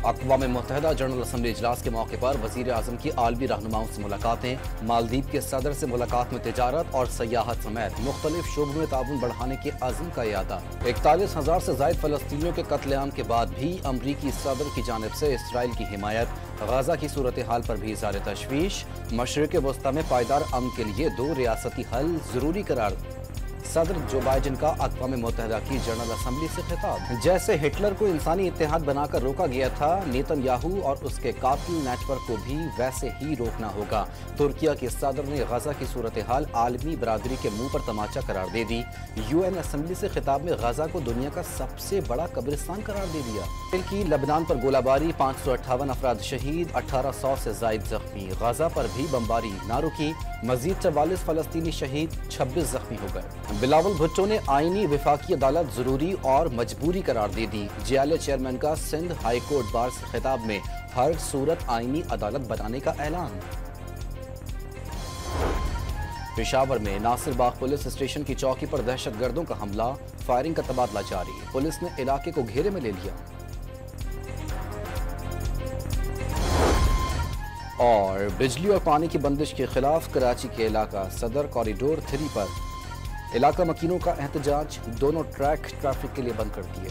अक़वाम मुत्तहिदा general assembly इजलास के मौके पर वज़ीर आज़म की आलमी रहनुमाओं से मुलाकातें। मालदीव के सदर से मुलाकात में तिजारत और सयाहत समेत मुख्तलिफ शोबों में ताउन बढ़ाने के अज़्म का इयादा। 41,000 से ज़ायद फ़लस्तीनियों के कत्लेआम के बाद भी अमरीकी सदर की जानिब से इसराइल की हिमायत। गाज़ा की सूरत हाल पर भी इज़हार तशवीश। मशरिक़ वस्ता में पायदार अमन के लिए 2 रियासती हल ज़रूरी करार। सदर जो बाइडेन का अक़वाम मुत्तहिदा की जनरल असम्बली से खिताब। जैसे हिटलर को इंसानी इत्तेहाद बनाकर रोका गया था, नेतन्याहू और उसके कातिल नेटवर्क को भी वैसे ही रोकना होगा। तुर्किया के सदर ने गाज़ा की सूरत हाल आलमी बरादरी के मुंह पर तमाचा करार दे दी। UN असम्बली से खिताब में गाज़ा को दुनिया का सबसे बड़ा कब्रिस्तान करार दे दिया। इसराइल की लबनान पर गोलाबारी, 558 अफराद शहीद, 1800 से ज़ायद जख्मी। गाज़ा पर भी बमबारी ना रुकी, मजीद 44 फ़लस्तीनी शहीद, 26 जख्मी हो गए। बिलावल भुट्टो ने आईनी विफाकी अदालत जरूरी और मजबूरी करार दे दी। JLA चेयरमैन का सिंध हाई कोर्ट बार से खिताब में हर सूरत आईनी अदालत बनाने का ऐलान। पेशावर में नासिर बाग पुलिस स्टेशन की चौकी पर दहशतगर्दों का हमला, फायरिंग का तबादला जारी। पुलिस ने इलाके को घेरे में ले लिया। और बिजली और पानी की बंदिश के खिलाफ कराची के इलाका सदर कॉरिडोर 3 पर इलाका मकीनों का एहतजाज, दोनों ट्रैक ट्रैफिक के लिए बंद कर दिए।